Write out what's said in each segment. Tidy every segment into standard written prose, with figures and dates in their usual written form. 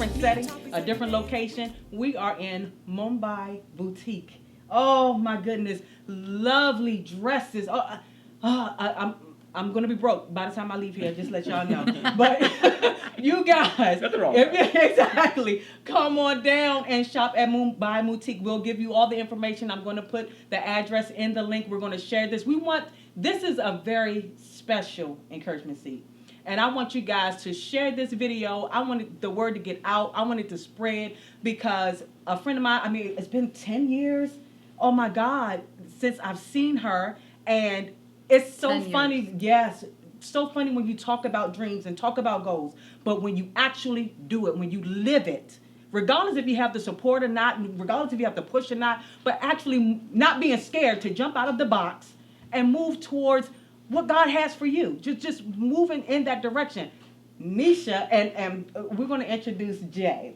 different setting, a different location. We are in Mumbai Boutique. Oh my goodness, lovely dresses. I'm gonna be broke by the time I leave here. Just let y'all know. But you guys, Nothing wrong. Exactly. Come on down and shop at Mumbai Boutique. We'll give you all the information. I'm going to put the address in the link. We're going to share this. This is a very special encouragement seed. And I want you guys to share this video. I want the word to get out. I want it to spread because a friend of mine, I mean, it's been 10 years, oh my God, since I've seen her. And it's so funny. Yes, so funny when you talk about dreams and talk about goals. But when you actually do it, when you live it, regardless if you have the support or not, regardless if you have to push or not, but actually not being scared to jump out of the box and move towards what God has for you. Just moving in that direction. Nisha, and we're going to introduce Jay.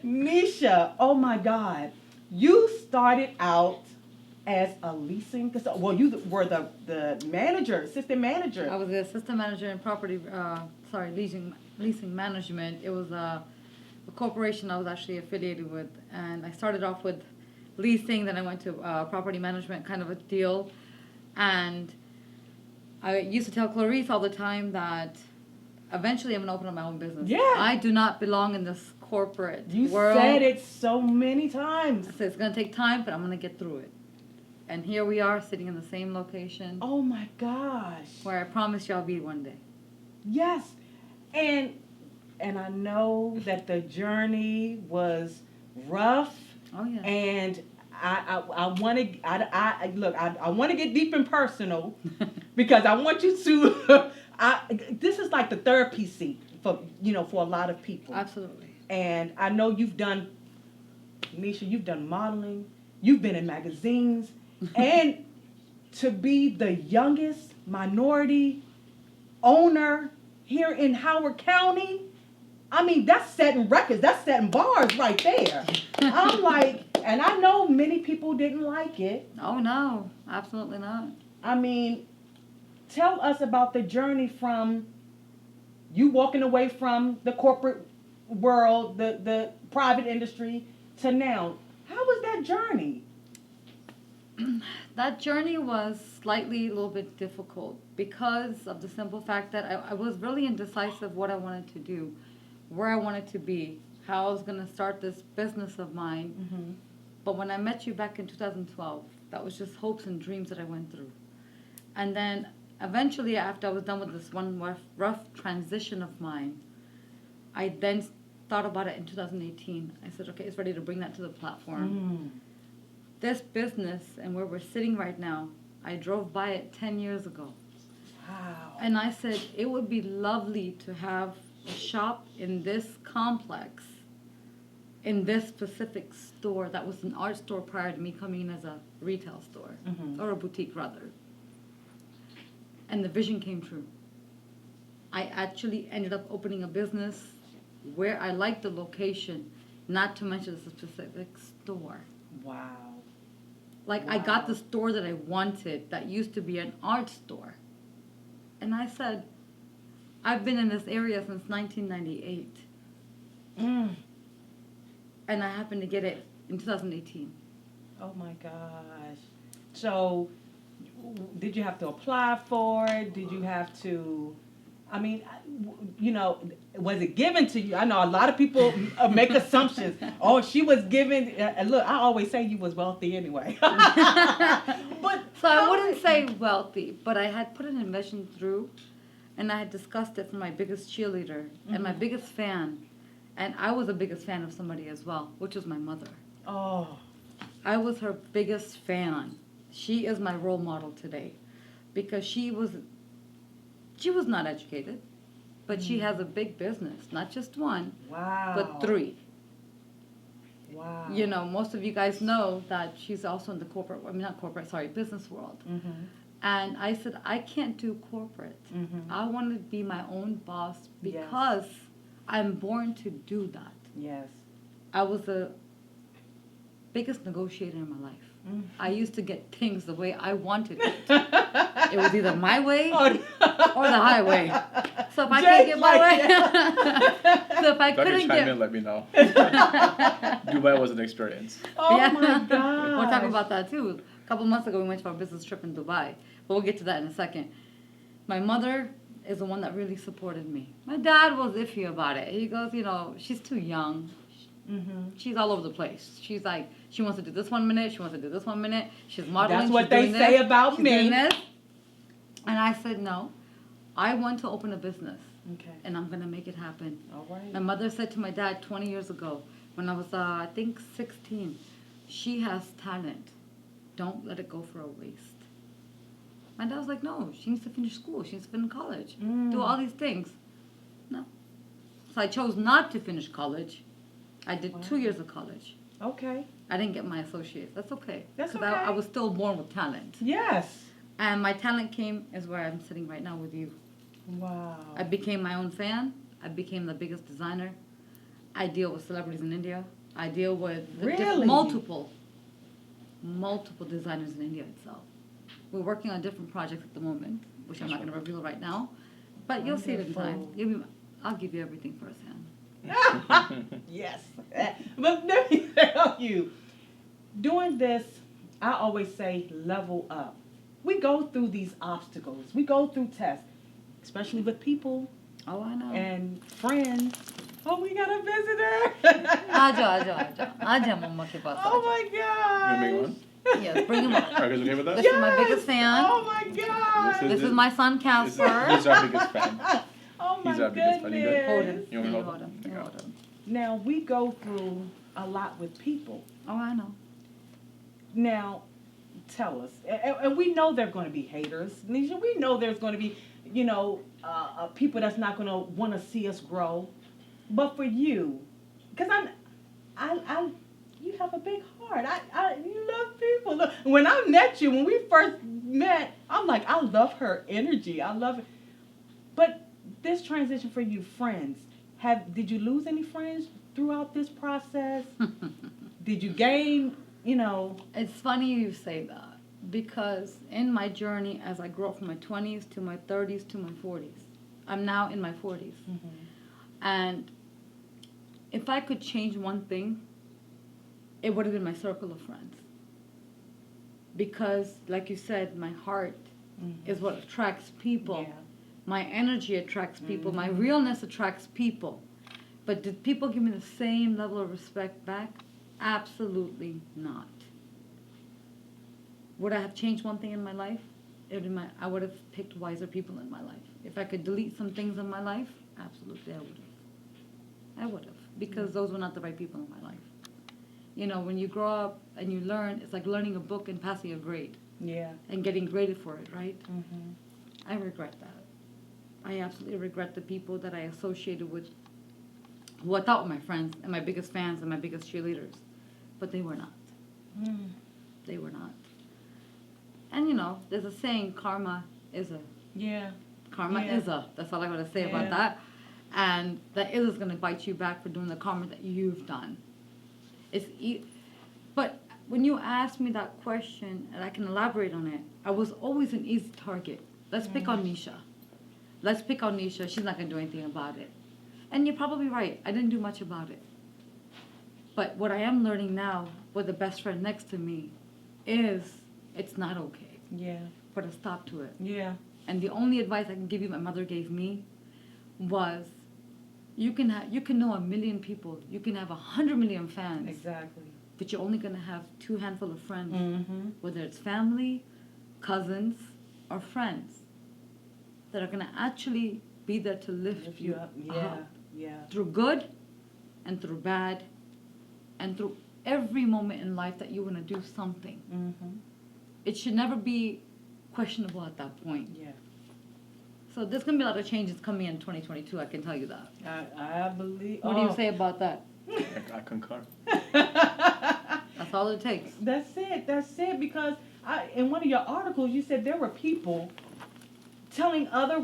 Nisha, oh my God. You started out as a leasing, you were the manager, assistant manager. I was the assistant manager in leasing management. It was a corporation I was actually affiliated with, and I started off with leasing, then I went to property management kind of a deal. And I used to tell Clarice all the time that eventually I'm going to open up my own business. Yeah. I do not belong in this corporate You world. said it so many times. I said it's going to take time, but I'm going to get through it. And here we are sitting in the same location. Oh my gosh. Where I promise you I'll be one day. Yes. And I know that the journey was rough. Oh yeah. And I want to look. I want to get deep and personal because I want you to. This is like the therapy seat for a lot of people. Absolutely. And I know Nisha, you've done modeling. You've been in magazines, and to be the youngest minority owner here in Howard County. I mean, that's setting records. That's setting bars right there. I'm like, and I know many people didn't like it. Oh, no. Absolutely not. I mean, tell us about the journey from you walking away from the corporate world, the private industry, to now. How was that journey? That journey was slightly a little bit difficult because of the simple fact that I was really indecisive what I wanted to do, where I wanted to be, how I was going to start this business of mine. Mm-hmm. But when I met you back in 2012, that was just hopes and dreams that I went through. And then eventually, after I was done with this one rough transition of mine, I then thought about it in 2018. I said, okay, it's ready to bring that to the platform. This business and where we're sitting right now, I drove by it 10 years ago. Wow. And I said, it would be lovely to have a shop in this complex, in this specific store that was an art store prior to me coming in as a retail store, or a boutique rather. And the vision came true. I actually ended up opening a business where I liked the location, not to mention the specific store. Wow. Like, I got the store that I wanted that used to be an art store. And I said, I've been in this area since 1998. And I happened to get it in 2018. Oh my gosh. So, did you have to apply for it? Did you have to, I mean, was it given to you? I know a lot of people make assumptions. Oh, she was given, look, I always say you was wealthy anyway. But so I wouldn't say wealthy, but I had put an investment through, and I had discussed it for my biggest cheerleader and my biggest fan. And I was the biggest fan of somebody as well, which was my mother. Oh. I was her biggest fan. She is my role model today because she was not educated, but she has a big business, not just one, but 3. Wow. Most of you guys know that she's also in the business world. And I said, I can't do corporate. I want to be my own boss because I'm born to do that. Yes. I was the biggest negotiator in my life. I used to get things the way I wanted it. It was either my way Oh, or the highway. So if I Just can't get my like way, so if I If I could couldn't chime get, in, let me know. Dubai was an experience. Oh Yeah. my god. We'll talk about that too. A couple months ago, we went for a business trip in Dubai, but we'll get to that in a second. My mother is the one that really supported me. My dad was iffy about it. He goes, she's too young. She's all over the place. She's like, she wants to do this 1 minute. She wants to do this 1 minute. She's modeling. That's what she's they doing say this, about she's me. doing this. And I said, no, I want to open a business. Okay. And I'm going to make it happen. All right. My mother said to my dad 20 years ago, when I was, I think, 16, she has talent. Don't let it go for a waste. My dad was like, no, she needs to finish school. She needs to finish college. Do all these things. No. So I chose not to finish college. I did 2 years of college. Okay. I didn't get my associates. That's okay. That's Because okay. I was still born with talent. Yes. And my talent came is where I'm sitting right now with you. Wow. I became my own fan. I became the biggest designer. I deal with celebrities in India. I deal with Really? multiple designers in India itself. We're working on different projects at the moment, which I'm not going to reveal right now. But you'll see it in time. I'll give you everything firsthand. Yes. But let me tell you, doing this, I always say level up. We go through these obstacles. We go through tests, especially with people Oh, I know. and friends. Oh, we got a visitor. Aja, mama ke paas. Oh my You God. make one? Yes, bring him up. Are you guys okay with that? This is my biggest fan. Oh my God. This is my son, Casper. He's our biggest fan. Oh my He's our biggest fan. You good? Hold him. goodness. You want me to hold Hold him? him. You hold him. Now, we go through a lot with people. Oh, I know. Now, tell us, and we know there are going to be haters, Nisha. We know there's going to be, people that's not going to want to see us grow. But for you, because you have a big heart. You love people. Look, when I met you, when we first met, I'm like, I love her energy. I love it. But this transition for you, friends, did you lose any friends throughout this process? Did you gain? It's funny you say that because in my journey as I grew up from my 20s to my 30s to my 40s, I'm now in my 40s. And if I could change one thing, it would have been my circle of friends. Because, like you said, my heart is what attracts people. Yeah. My energy attracts people. My realness attracts people. But did people give me the same level of respect back? Absolutely not. Would I have changed one thing in my life? I would have picked wiser people in my life. If I could delete some things in my life, absolutely I would have. I would have. Because those were not the right people in my life. When you grow up and you learn, it's like learning a book and passing a grade. Yeah. And getting graded for it, right? I regret that. I absolutely regret the people that I associated with who I thought were my friends and my biggest fans and my biggest cheerleaders. But they were not. They were not. And there's a saying, karma is a. Yeah. Karma Yeah. is a. That's all I got to say Yeah. about that. And that is going to bite you back for doing the karma that you've done. But when you ask me that question, and I can elaborate on it, I was always an easy target. Let's pick on Nisha. Let's pick on Nisha. She's not going to do anything about it. And you're probably right. I didn't do much about it. But what I am learning now with the best friend next to me is it's not okay. Yeah. Put a stop to it. Yeah. And the only advice I can give you, my mother gave me, was you can know 1 million people. You can have 100 million fans. Exactly. But you're only going to have 2 handful of friends. Whether it's family, cousins, or friends that are going to actually be there to lift you up. Yeah. Yeah. Through good and through bad and through every moment in life that you want to do something. It should never be questionable at that point. Yeah. So there's going to be a lot of changes coming in 2022, I can tell you that. I believe. What do you say about that? I concur. That's all it takes. That's it. Because in one of your articles, you said there were people telling other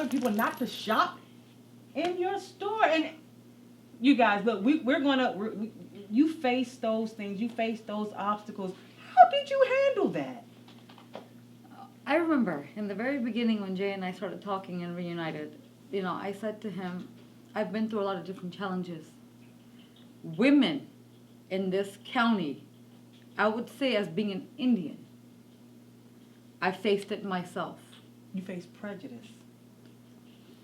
people not to shop in your store. And you guys, look, you face those things, you face those obstacles. How did you handle that? I remember in the very beginning when Jay and I started talking and reunited, I said to him, I've been through a lot of different challenges. Women in this county, I would say as being an Indian, I faced it myself. You face prejudice.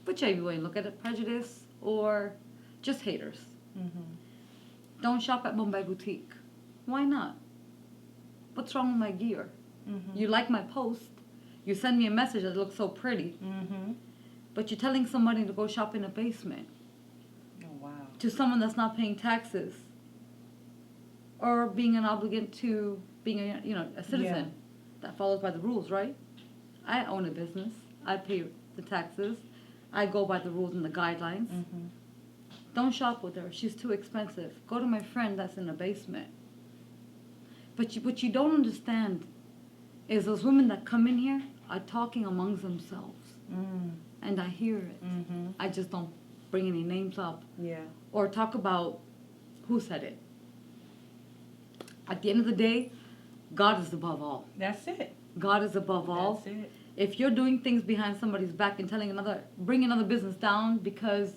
Whichever way you look at it, prejudice or just haters. Mm-hmm. Don't shop at Mumbai Boutique. Why not? What's wrong with my gear? Mm-hmm. You like my post. You send me a message that looks so pretty. Mm-hmm. But you're telling somebody to go shop in a basement. Oh, wow. To someone that's not paying taxes. Or being an obligate to being a citizen that follows by the rules, right? I own a business. I pay the taxes. I go by the rules and the guidelines. Mm-hmm. Don't shop with her. She's too expensive. Go to my friend that's in the basement. But what you don't understand is those women that come in here are talking amongst themselves. Mm. And I hear it. Mm-hmm. I just don't bring any names up. Yeah. Or talk about who said it. At the end of the day, God is above all. That's it. God is above all. That's it. If you're doing things behind somebody's back and bring another business down because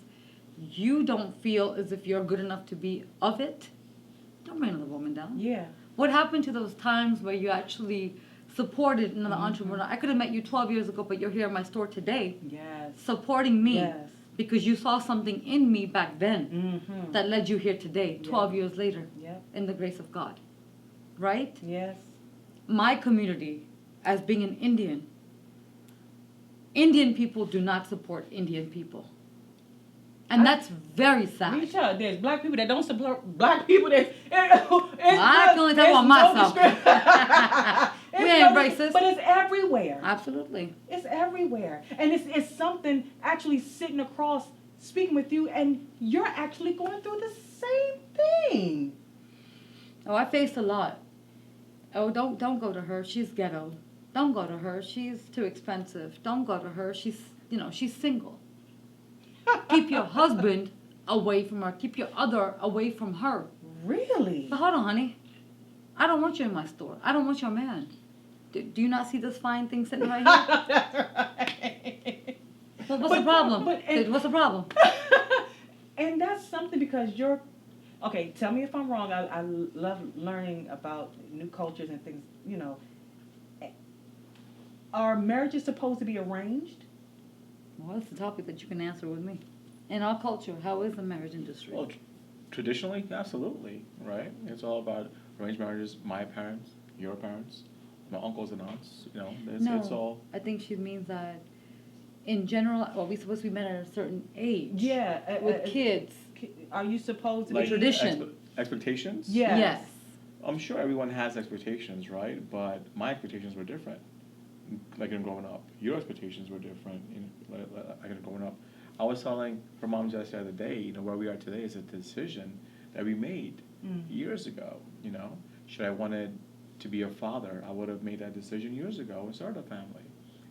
you don't feel as if you're good enough to be of it, don't bring another woman down. Yeah. What happened to those times where you actually supported another entrepreneur? I could have met you 12 years ago, but you're here in my store today Yes. supporting me Yes. because you saw something in me back then Mm-hmm. that led you here today, 12 Yeah. years later, Yep. in the grace of God. Right? Yes. My community, as being an Indian people do not support Indian people. And that's very sad. Nisha, there's black people that don't support black people. I can only talk about myself. We ain't racist. But it's everywhere. Absolutely. It's everywhere. And it's something actually sitting across, speaking with you, and you're actually going through the same thing. Oh, I faced a lot. Oh, don't go to her. She's ghetto. Don't go to her. She's too expensive. Don't go to her. She's single. Keep your husband away from her. Keep your other away from her. Really? But hold on, honey. I don't want you in my store. I don't want your man. Do you not see this fine thing sitting right here? Well, what's the problem? What's the problem? And that's something because you're... Okay, tell me if I'm wrong. I love learning about new cultures and things, Are marriages supposed to be arranged? Well, that's the topic that you can answer with me. In our culture, how is the marriage industry? Well, traditionally, absolutely, right? It's all about arranged marriages. My parents, your parents, my uncles and aunts. It's all. I think she means that in general, we supposed to be met at a certain age. Yeah. With kids. Are you supposed to Like be... tradition. Expectations? Yeah. Yes. I'm sure everyone has expectations, right? But my expectations were different. Like in growing up, your expectations were different. Like in growing up, I was telling her mom just the other day, where we are today is a decision that we made years ago. Should I wanted to be a father, I would have made that decision years ago and started a family,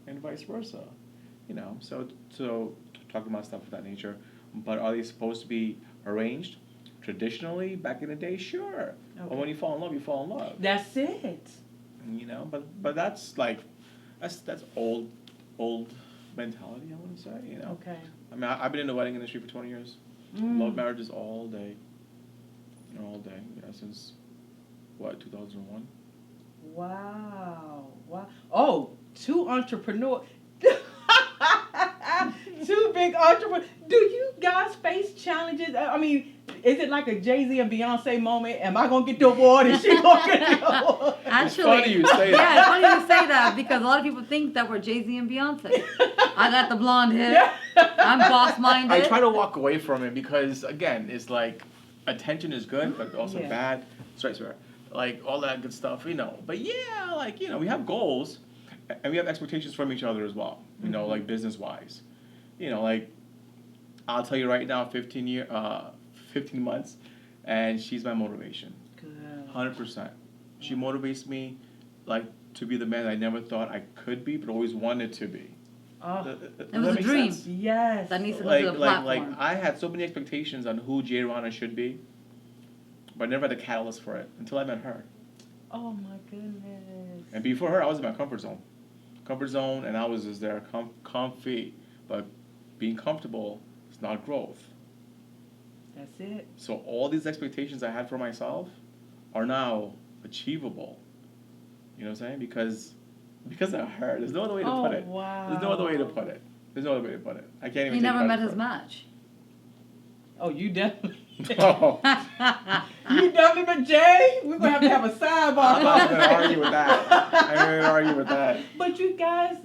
and vice versa. So talking about stuff of that nature. But are they supposed to be arranged? Traditionally, back in the day, sure. Okay. But when you fall in love, you fall in love. That's it. But that's like, that's old mentality, I want to say, Okay. I mean, I've been in the wedding industry for 20 years. Love marriages all day. All day, since, 2001? Wow. Oh, two entrepreneurs. Two big entrepreneurs. Do you guys face challenges? I mean, is it like a Jay-Z and Beyonce moment? Am I going to get the award and she going to get the award? Actually, it's funny you say that. Yeah, it's funny you say that because a lot of people think that we're Jay-Z and Beyonce. I got the blonde hair. I'm boss-minded. I try to walk away from it because, again, it's like attention is good, but also bad. Sorry. Like, all that good stuff, But yeah, we have goals and we have expectations from each other as well, like business-wise. I'll tell you right now, 15 months, and she's my motivation. Good. 100%. She motivates me, to be the man I never thought I could be, but always wanted to be. Oh, it was a dream. sense? Yes. That needs to go to the platform. Like I had so many expectations on who Jay Rana should be, but I never had the catalyst for it until I met her. Oh my goodness. And before her, I was in my comfort zone, and I was just there, comfy. But being comfortable is not growth. That's it. So all these expectations I had for myself are now achievable. You know what I'm saying? Because of her. There's no other way to put it. Wow. There's no other way to put it. I can't even. He take never credit met for his it. match. Oh, you definitely. Oh, You definitely, but Jay, we're gonna have a sidebar. I'm not gonna argue with that. I'm gonna argue with that. But you guys,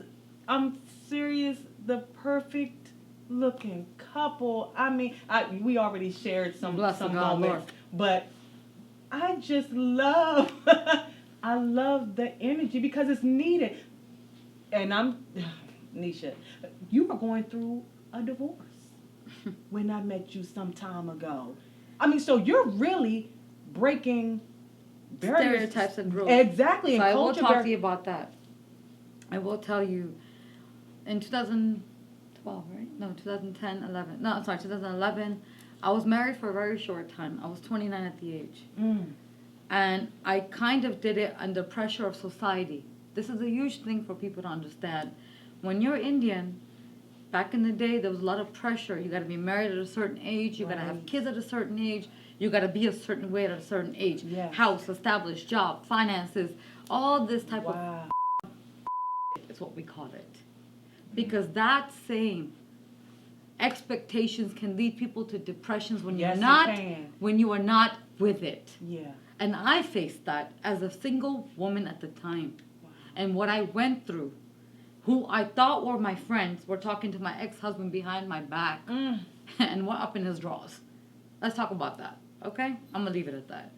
I'm serious. The perfect looking couple. I mean, we already shared some Bless the God, moments, but I just love. I love the energy because it's needed. And Nisha, you were going through a divorce when I met you some time ago. I mean, so you're really breaking barriers. Stereotypes and rules. Exactly. So And I will culture talk to you about that. I will tell you, in 2012, right? No, 2010, 11. No, I'm sorry, 2011. I was married for a very short time. I was 29 at the age. And I kind of did it under pressure of society. This is a huge thing for people to understand. When you're Indian, back in the day, there was a lot of pressure. You got to be married at a certain age. You got to have kids at a certain age. You got to be a certain way at a certain age. Yes. House, established job, finances, all this type of Wow. is what we call it. Because that same expectations can lead people to depressions when Yes, you're it not can. when you are not with it. Yeah. And I faced that as a single woman at the time. Wow. And what I went through, who I thought were my friends, were talking to my ex-husband behind my back and were up in his drawers. Let's talk about that, okay? I'm going to leave it at that.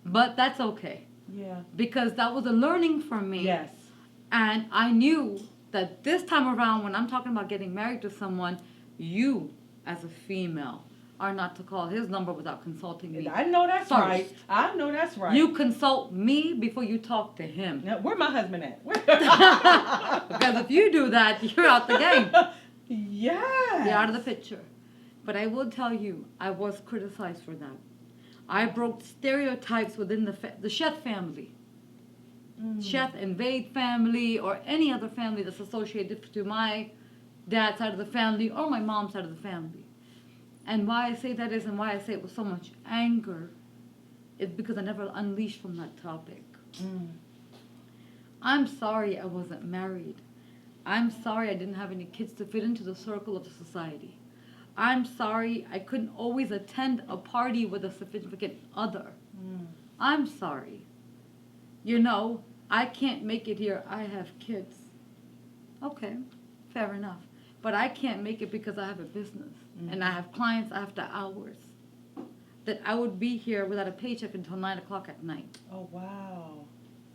But that's okay. Yeah. Because that was a learning for me. Yes. And I knew that this time around, when I'm talking about getting married to someone, you, as a female, are not to call his number without consulting me. I know that's First. right. I know that's right. You consult me before you talk to him. Now, where my husband at? Because if you do that, you're out the game. Yeah. You're out of the picture. But I will tell you, I was criticized for that. I broke stereotypes within the Chef family. Chef and Vade family, or any other family that's associated to my dad's side of the family or my mom's side of the family. And why I say that is, and why I say it with so much anger, is because I never unleashed from that topic. I'm sorry I wasn't married. I'm sorry I didn't have any kids to fit into the circle of the society. I'm sorry I couldn't always attend a party with a significant other. I'm sorry. You know, I can't make it here. I have kids. Okay, fair enough. But I can't make it because I have a business. And I have clients after hours. That I would be here without a paycheck until 9 o'clock at night. Oh, wow.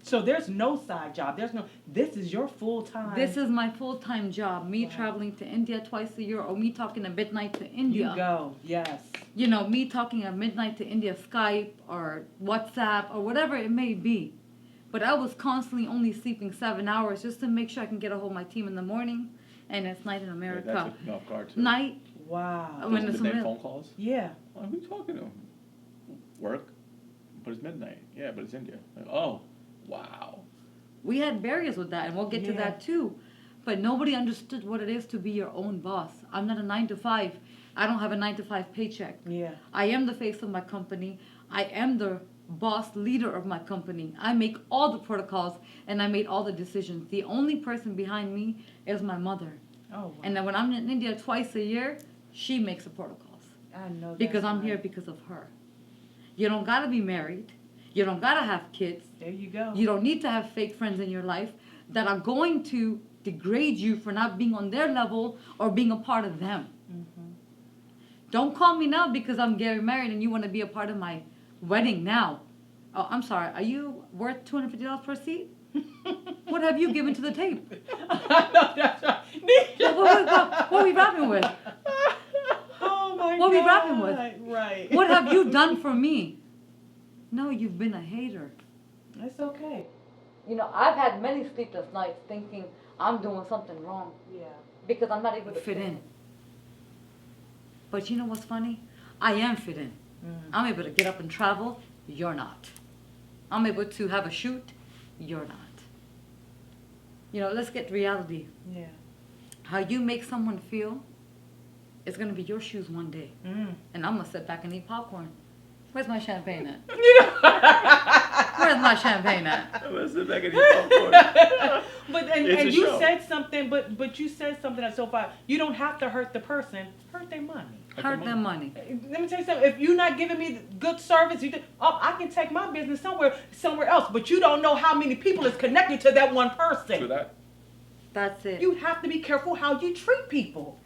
So there's no side job. This is your full time. This is my full-time job. Me traveling to India twice a year, or me talking at midnight to India. You go. Yes. You know, me talking at midnight to India, Skype or WhatsApp or whatever it may be. But I was constantly only sleeping 7 hours just to make sure I can get a hold of my team in the morning. And it's night in America. Yeah, that's a off guard too. Night. Wow. When Those it's midnight real. phone calls. Yeah. Oh, who you talking to? Work, but it's midnight. Yeah, but it's India. Like, oh, wow. We had barriers with that, and we'll get to that too. But nobody understood what it is to be your own boss. I'm not a 9 to 5. I don't have a 9 to 5 paycheck. Yeah. I am the face of my company. I am the boss leader of my company. I make all the protocols, and I made all the decisions. The only person behind me is my mother. Oh, wow. And then when I'm in India twice a year, she makes the protocols. I know Because that's I'm here right. because of her. You don't gotta be married. You don't gotta have kids. There you go. You don't need to have fake friends in your life that are going to degrade you for not being on their level or being a part of them. Don't call me now because I'm getting married and you want to be a part of my wedding now. Oh, I'm sorry. Are you worth $250 per seat? What have you given to the tape? I know that's right. What are we rapping with? Oh my What God. are we rapping with? Right. What have you done for me? No, you've been a hater. That's okay. You know, I've had many sleepless nights thinking I'm doing something wrong Yeah. because I'm not able to fit in. But you know what's funny? I am fit in. I'm able to get up and travel. You're not. I'm able to have a shoot. You're not. Let's get reality. Yeah. How you make someone feel is going to be your shoes one day. And I'm going to sit back and eat popcorn. Where's my champagne at? Where's my champagne at? I'm gonna sit back and eat popcorn. And you said something, but you said something that's so far. You don't have to hurt the person. Hurt their money. Hurt their money. Let me tell you something. If you're not giving me good service, I can take my business somewhere else. But you don't know how many people is connected to that one person. True that. That's it. You have to be careful how you treat people.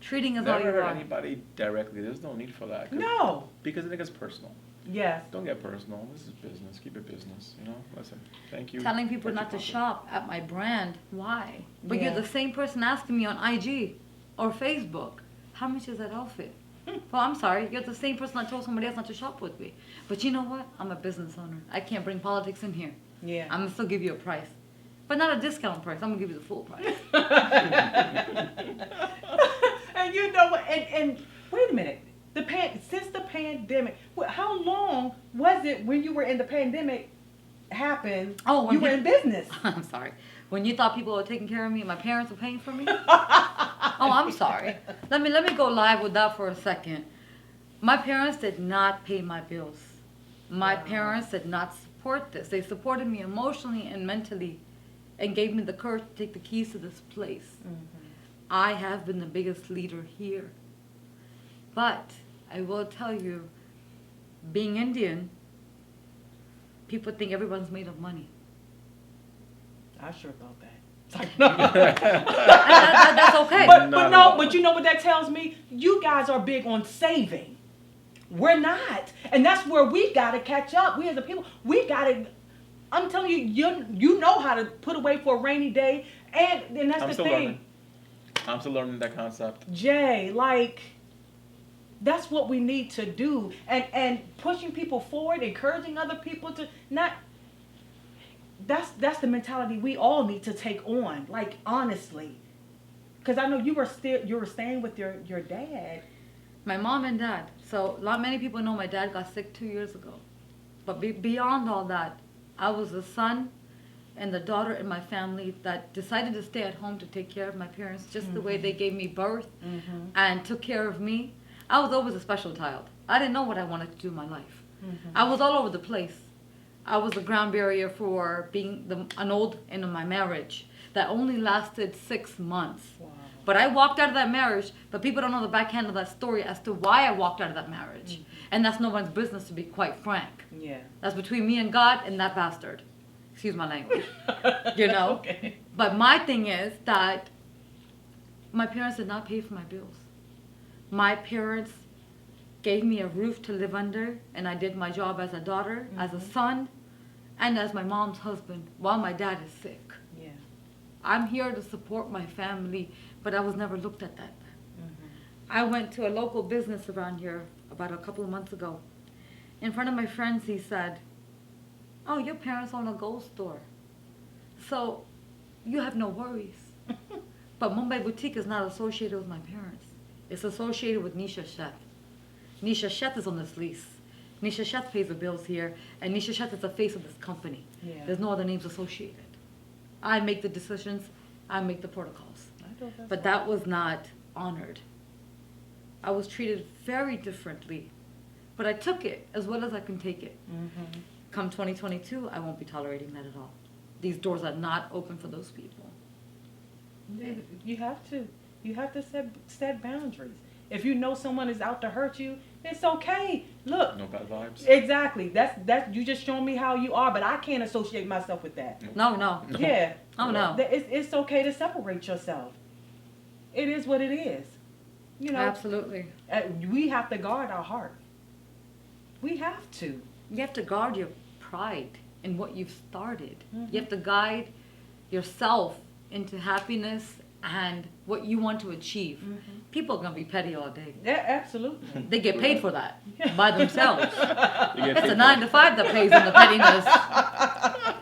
Treating is all you Never hurt are. anybody directly. There's no need for that. No. Because I think it's personal. Yes. Don't get personal. This is business. Keep it business. Listen. Thank you. Telling people Thank not you, to Papa. shop at my brand. Why? But Yeah. you're the same person asking me on IG or Facebook, how much is that outfit? Well, I'm sorry. You're the same person that told somebody else not to shop with me. But you know what? I'm a business owner. I can't bring politics in here. Yeah. I'm going to still give you a price. But not a discount price. I'm going to give you the full price. And you know what? And wait a minute. Since the pandemic, how long was it when you were in the pandemic happened? Oh, when you were in business. I'm sorry. When you thought people were taking care of me, my parents were paying for me? Oh, I'm sorry. Let me go live with that for a second. My parents did not pay my bills. My parents did not support this. They supported me emotionally and mentally and gave me the courage to take the keys to this place. I have been the biggest leader here. But I will tell you, being Indian, people think everyone's made of money. I sure thought that. That's okay. But you know what that tells me? You guys are big on saving. We're not. And that's where we got to catch up. We as a people, we got to, I'm telling you, you know how to put away for a rainy day. And that's the thing. Learning. I'm still learning that concept. Jay, that's what we need to do. And pushing people forward, encouraging other people to not, that's the mentality we all need to take on, honestly. Because I know you were staying with your dad. My mom and dad. So not many people know my dad got sick 2 years ago. But beyond all that, I was the son and the daughter in my family that decided to stay at home to take care of my parents just the way they gave me birth and took care of me. I was always a special child. I didn't know what I wanted to do in my life. I was all over the place. I was the ground barrier for being an old in my marriage that only lasted 6 months. Wow. But I walked out of that marriage, but people don't know the backhand of that story as to why I walked out of that marriage. And that's no one's business, to be quite frank. Yeah. That's between me and God and that bastard. Excuse my language. Okay. But my thing is that my parents did not pay for my bills. My parents gave me a roof to live under, and I did my job as a daughter, as a son, and as my mom's husband while my dad is sick. Yeah. I'm here to support my family, but I was never looked at that. I went to a local business around here about a couple of months ago. In front of my friends, he said, "Oh, your parents own a gold store, so you have no worries." But Mumbai Boutique is not associated with my parents. It's associated with Nisha Sheth. Nisha Sheth is on this lease. Nisha Sheth pays the bills here, and Nisha Sheth is the face of this company. Yeah. There's no other names associated. I make the decisions, I make the protocols. But that was not honored. I was treated very differently, but I took it as well as I can take it. Come 2022, I won't be tolerating that at all. These doors are not open for those people. You have to. You have to set boundaries. If you know someone is out to hurt you, it's okay. Look. No bad vibes. Exactly. That's you just showing me how you are, but I can't associate myself with that. No. Yeah. Oh, no. It's okay to separate yourself. It is what it is. Absolutely. We have to guard our heart. We have to. You have to guard your pride in what you've started. You have to guide yourself into happiness and what you want to achieve. People are going to be petty all day. Yeah, absolutely. They get paid for that by themselves. You get It's a paid 9 to 5 that pays them the pettiness.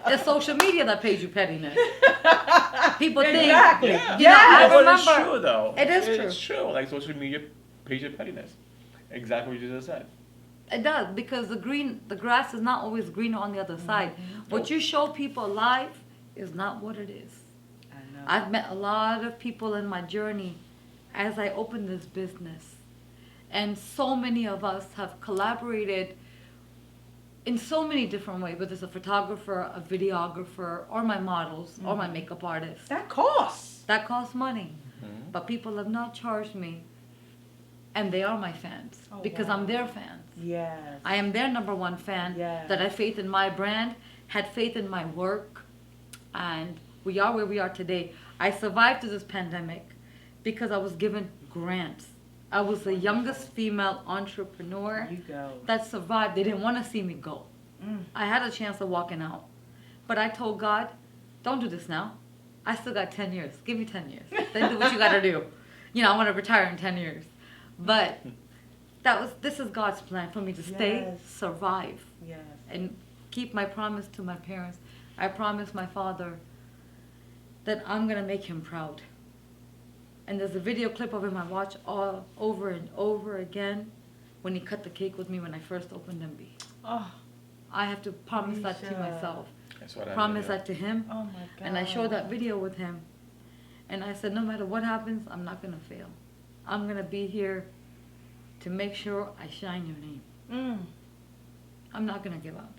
It's social media that pays you pettiness. People think. Exactly. I But remember. it's true, though. It is true. It's true. Like social media pays your pettiness. Exactly what you just said. It does, because the grass is not always greener on the other side. What you show people live is not what it is. I know. I've met a lot of people in my journey as I opened this business. And so many of us have collaborated in so many different ways, whether it's a photographer, a videographer, or my models, or my makeup artist. That costs. That costs money. But people have not charged me. And they are my fans. Oh, because wow. I'm their fans. Yes. I am their number one fan. Yes. That had faith in my brand, had faith in my work, and we are where we are today. I survived through this pandemic because I was given grants. I was the youngest female entrepreneur You go. that survived. They didn't want to see me go. I had a chance of walking out. But I told God, don't do this now. I still got 10 years. Give me 10 years. Then do what you got to do. You know, I want to retire in 10 years. But this is God's plan for me to stay, Yes. survive, Yes. and keep my promise to my parents. I promised my father that I'm going to make him proud. And there's a video clip of him I watch all over and over again when he cut the cake with me when I first opened MB. Oh, I have to promise that to Nisha. myself. That's what I Promise did. that to him. oh my God. And I showed that video with him. And I said, no matter what happens, I'm not going to fail. I'm going to be here to make sure I shine your name. I'm not going to give up.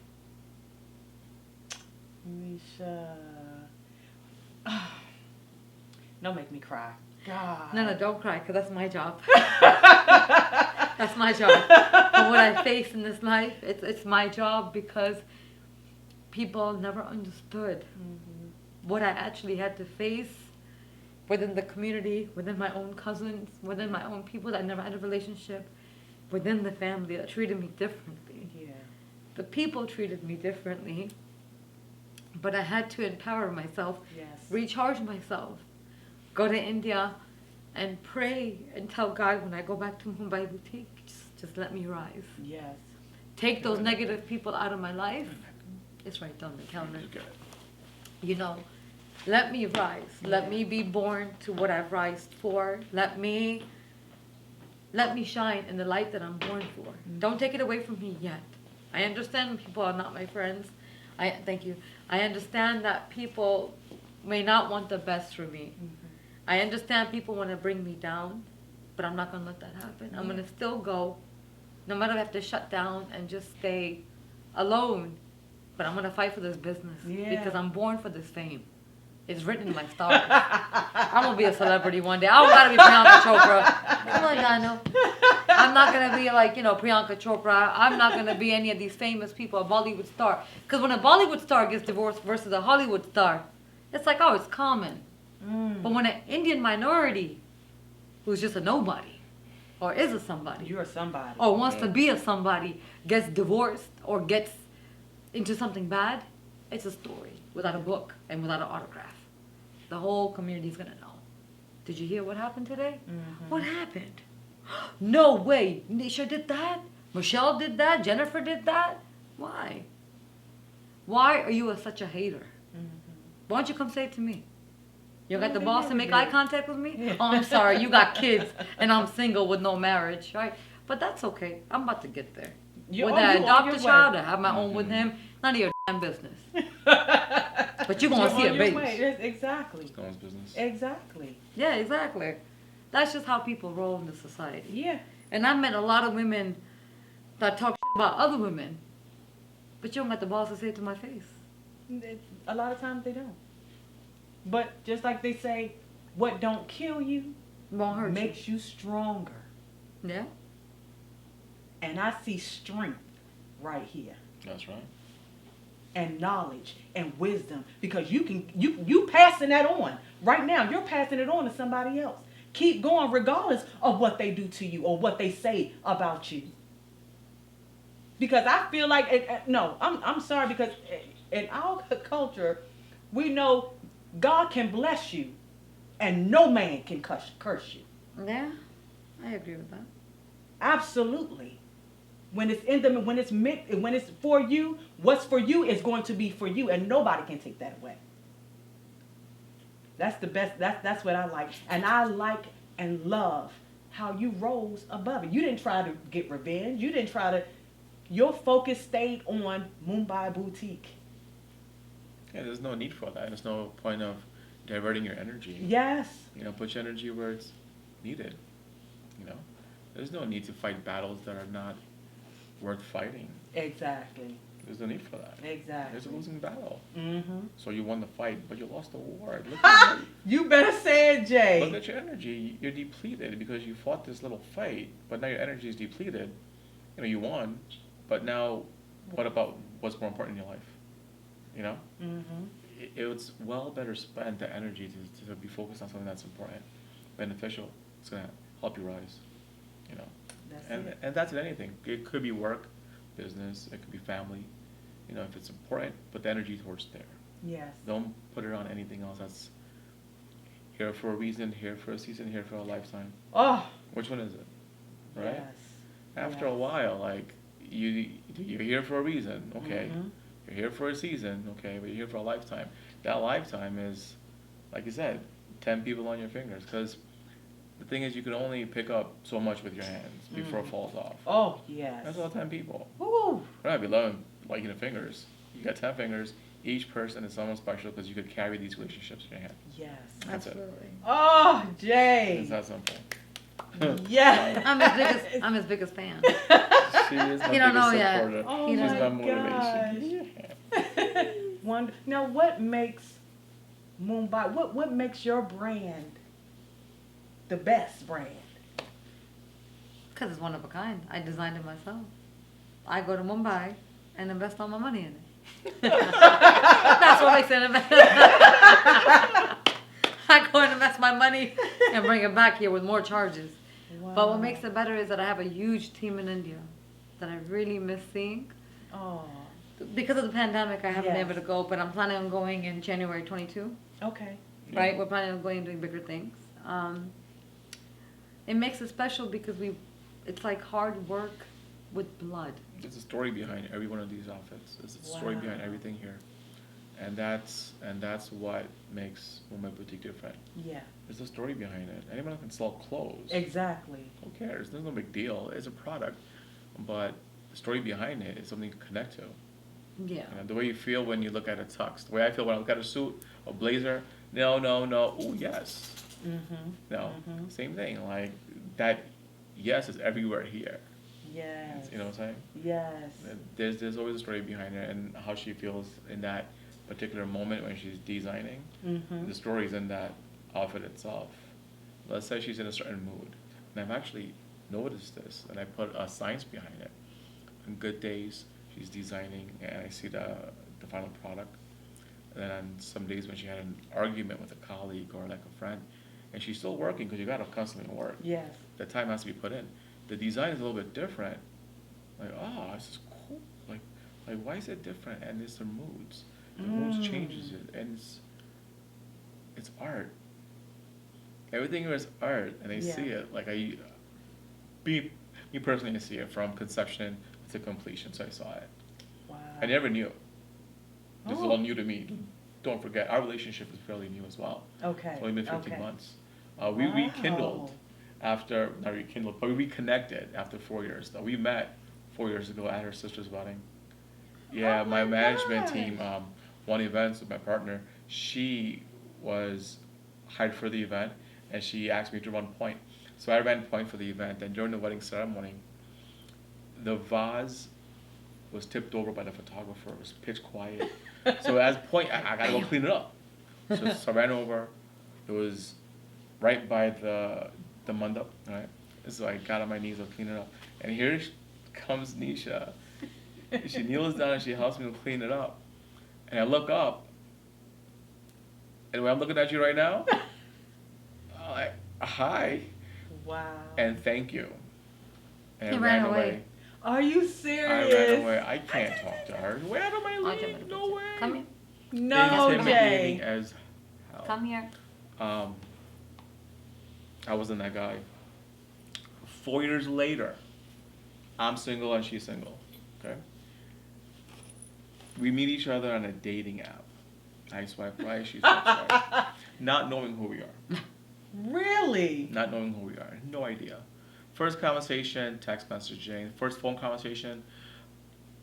Nisha. Don't make me cry. God. No, don't cry, because that's my job. That's my job. But what I face in this life, it's my job because people never understood what I actually had to face within the community, within my own cousins, within my own people that never had a relationship, within the family that treated me differently. Yeah. The people treated me differently, but I had to empower myself, Yes. recharge myself, go to India and pray and tell God when I go back to Mumbai Boutique, just let me rise. Yes. Take those negative people out of my life. It's right down the counter. You know, let me rise. Let me be born to what I've rised for. Let me shine in the light that I'm born for. Don't take it away from me yet. I understand people are not my friends. Thank you. I understand that people may not want the best for me. I understand people want to bring me down, but I'm not going to let that happen. I'm going to still go, no matter if I have to shut down and just stay alone. But I'm going to fight for this business because I'm born for this fame. It's written in my stars. I'm going to be a celebrity one day. I don't got to be Priyanka Chopra. Come on, Dano. I'm not going to be like, Priyanka Chopra. I'm not going to be any of these famous people, a Bollywood star. Because when a Bollywood star gets divorced versus a Hollywood star, it's like, oh, it's common. But when an Indian minority who's just a nobody or is a somebody You're somebody. or wants to be a somebody gets divorced or gets into something bad, it's a story without a book and without an autograph. The whole community's going to know. Did you hear what happened today? What happened? No way. Nisha did that? Michelle did that? Jennifer did that? Why? Why are you such a hater? Why don't you come say it to me? You got the balls to make eye contact with me? Oh, I'm sorry, you got kids and I'm single with no marriage, right? But that's okay. I'm about to get there. Whether I adopt a child or have my own with him, none of your damn business. But you're going to see a baby. Exactly. It's no one's business. Exactly. Yeah, exactly. That's just how people roll in the society. Yeah. And I met a lot of women that talk shit about other women, but you don't got the balls to say it to my face. A lot of times they don't. But just like they say, what don't kill you Won't hurt makes you stronger. you. Yeah. And I see strength right here. That's right. And knowledge and wisdom. Because you passing that on. Right now, you're passing it on to somebody else. Keep going regardless of what they do to you or what they say about you. Because I feel like, I'm sorry, because in our culture, we know God can bless you and no man can curse you. Yeah, I agree with that. Absolutely. When it's for you, what's for you is going to be for you, and nobody can take that away. That's the best. That's what I like, and I like and love how you rose above it. You didn't try to get revenge. You didn't try to. your focus stayed on Mumbai Boutique. Yeah, there's no need for that. There's no point of diverting your energy. Yes. You know, put your energy where it's needed. You know, there's no need to fight battles that are not worth fighting. Exactly. There's no need for that. Exactly. There's a losing battle. Mm-hmm. So you won the fight, but you lost the war. Look Ha! at, You better say it, Jay. look at your energy. You're depleted because you fought this little fight, but now your energy is depleted. You know, you won, but now what about what's more important in your life? You know? Mm-hmm. It's well better spent the energy to be focused on something that's important, beneficial. It's going to help you rise. You know? And that's in anything. It could be work, business, it could be family. You know, if it's important, put the energy towards there. Yes. Don't put it on anything else that's here for a reason, here for a season, here for a lifetime. Oh. Which one is it? Right? Yes. After a while, like, you're here for a reason, okay. Mm-hmm. You're here for a season, okay, but you're here for a lifetime. That lifetime is, like you said, 10 people on your fingers. Because the thing is, you can only pick up so much with your hands before it falls off. Oh, yes. That's all 10 people. Ooh. We're not be 11, like, the fingers. You got 10 fingers. Each person is someone special because you could carry these relationships in your hand. Yes. That's Absolutely. Oh, Jay. It's that simple. Yes. I'm his biggest fan. She is my He don't know biggest yet. supporter. Oh He She's doesn't. my motivation. Yeah. Now, what makes Mumbai? What makes your brand the best brand? Because it's one of a kind. I designed it myself. I go to Mumbai and invest all my money in it. That's what makes it I go and invest my money and bring it back here with more charges. Wow. But what makes it better is that I have a huge team in India that I really miss seeing. Oh. Because of the pandemic, I haven't been Yes. able to go, but I'm planning on going in January 22. Okay. Right? We're planning on going and doing bigger things. It makes it special because it's like hard work with blood. There's a story behind every one of these outfits. There's a story behind everything here. And that's what makes Mumbai Boutique different. Yeah. There's a story behind it. Anyone can sell clothes. Exactly. Who cares? There's no big deal. It's a product. But the story behind it is something to connect to. Yeah. You know, the way you feel when you look at a tux. The way I feel when I look at a suit, a blazer. No. Ooh, yes. Mm-hmm. No. Mm-hmm. Same thing. Like, that yes is everywhere here. Yes. You know what I'm saying? Yes. There's always a story behind it and how she feels in that particular moment when she's designing. Mm-hmm. The story is in that outfit itself. Let's say she's in a certain mood. And I've actually noticed this, and I put a science behind it. On good days, she's designing, and I see the final product. And then on some days when she had an argument with a colleague or like a friend, and she's still working because you got to constantly work. Yes. The time has to be put in. The design is a little bit different. Like, this is cool. Like why is it different? And it's the moods. The moods changes it, and it's art. Everything here is art, and I see it. Like me personally, I see it from conception to completion. So I saw it. Wow. I never knew. This is all new to me. Don't forget, our relationship is fairly new as well. Okay. It's only been 15 okay. months. We rekindled after, not rekindled, but we reconnected after 4 years. Though we met 4 years ago at her sister's wedding. Yeah, Oh my my management gosh. team won events with my partner. She was hired for the event, and she asked me to run point. So I ran point for the event, and during the wedding ceremony, the vase was tipped over by the photographer. It was pitch quiet. So as point, I gotta go clean it up. So I ran over. It was right by the mandap, right? So I got on my knees to clean it up. And here comes Nisha. She kneels down and she helps me to clean it up. And I look up, and when I'm looking at you right now, I'm like, hi, Wow. and thank you. And He I ran ran away. Are you I serious? ran away. I can't talk to her. Where am I I'll jump in leaving? the No picture. way. Come here. No, Things hit me Jay. beating as hell. Come here. I wasn't that guy. 4 years later, I'm single and she's single. Okay. We meet each other on a dating app. I swipe right, she swipes right. Not knowing who we are. Really? Not knowing who we are. No idea. First conversation, text messaging. First phone conversation,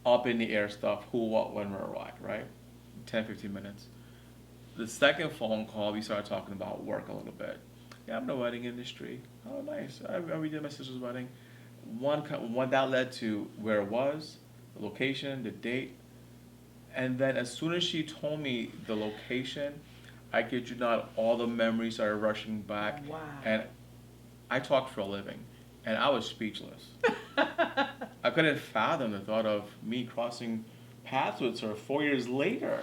up in the air stuff, who, what, when, where, why, right? 10, 15 minutes. The second phone call, we started talking about work a little bit. Yeah, I'm in the wedding industry. Oh, nice. I redid my sister's wedding. One that led to where it was, the location, the date. And then as soon as she told me the location, I kid you not, all the memories started rushing back. Wow. And I talk for a living, and I was speechless. I couldn't fathom the thought of me crossing paths with her 4 years later.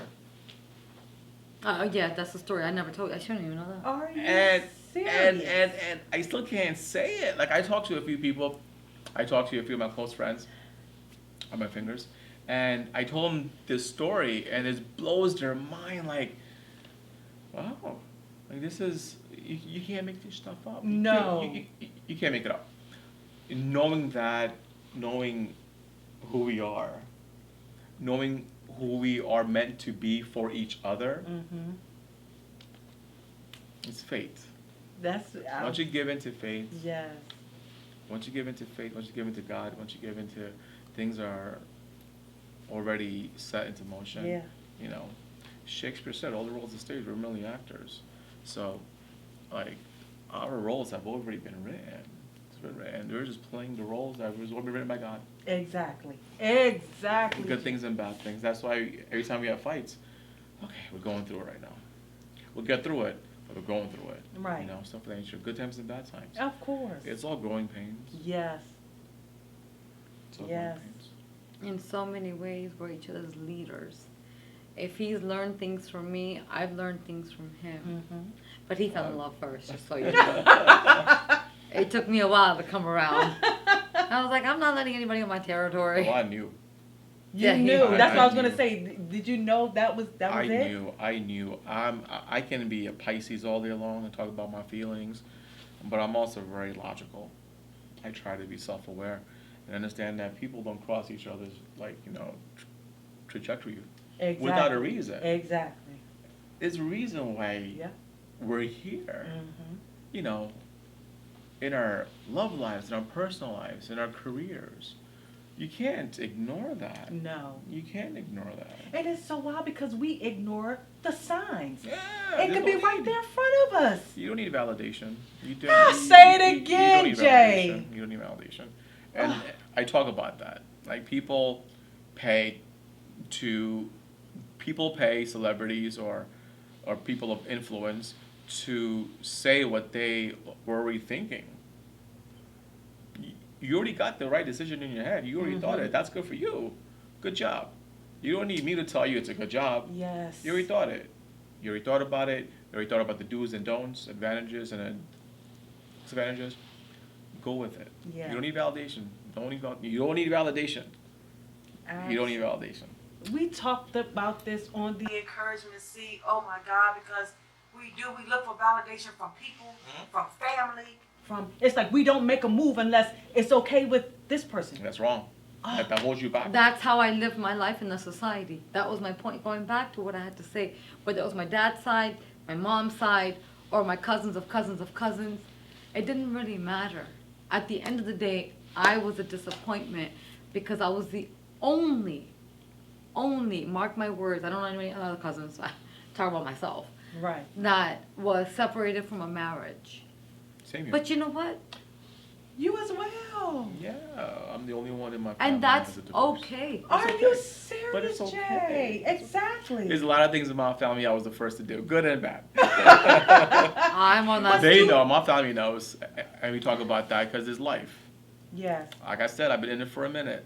Yeah, that's the story. I never told you. I shouldn't even know that. Are you And serious? and I still can't say it. Like, I talked to a few people. I talked to a few of my close friends on my fingers, and I told them this story, and it blows their mind. Like, wow, like this is you can't make this stuff up. No. You can't make it up. Knowing that, knowing who we are, knowing who we are meant to be for each other, Mm-hmm. it's fate. That's Once you give into faith, yes. once you give into faith, once you give into God, once you give into things are already set into motion. Yeah. You know, Shakespeare said all the roles of stage were merely actors. So, like, our roles have already been written. It's been written. We're just playing the roles that was already written by God. Exactly. Exactly. Good things and bad things. That's why every time we have fights, okay, we're going through it right now. We'll get through it, but we're going through it. Right. You know, stuff of that nature. Good times and bad times. Of course. It's all growing pains. Yes. It's all Yes. growing pains. In so many ways, we're each other's leaders. If he's learned things from me, I've learned things from him. Mm-hmm. But he fell in love first, just so you know. It took me a while to come around. I was like, I'm not letting anybody in my territory. Well, I knew. You Yeah, he- knew. That's what I was knew. gonna say. Did you know that was it? I knew. I can be a Pisces all day long and talk about my feelings, but I'm also very logical. I try to be self-aware and understand that people don't cross each other's, like, trajectory Exactly. without a reason. Exactly. There's a reason why Yeah. we're here. Mm-hmm. You know, in our love lives, in our personal lives, in our careers. You can't ignore that. No. You can't ignore that. And it's so wild because we ignore the signs. Yeah, It could be right there in front of us. You don't need validation. You don't. Ah, say it you again, don't need Jay. validation. You don't need validation. And I talk about that. Like, people pay celebrities or people of influence to say what they were already thinking. You already got the right decision in your head. You already thought it. That's good for you. Good job. You don't need me to tell you it's a good job. Yes. You already thought it. You already thought about it. You already thought about the do's and don'ts, advantages and disadvantages. Go with it. Yeah. You don't need validation. You don't need validation. You don't need validation. We talked about this on the encouragement seat. Oh my God, because we look for validation from people, from family, it's like we don't make a move unless it's okay with this person. That's wrong. That holds you back. That's how I live my life in the society. That was my point, going back to what I had to say. Whether it was my dad's side, my mom's side, or my cousins of cousins of cousins, it didn't really matter. At the end of the day, I was a disappointment because I was the only, mark my words, I don't know any other cousins, I talk about myself, Right. that was separated from a marriage. Same here. But you know what? You as well. Yeah, I'm the only one in my family And that that's has a divorce. okay. Are okay. you serious, But it's okay. Jay? Exactly. There's a lot of things in my family I was the first to do, good and bad. I'm on that. They know, my family knows, and we talk about that because it's life. Yes. Like I said, I've been in it for a minute.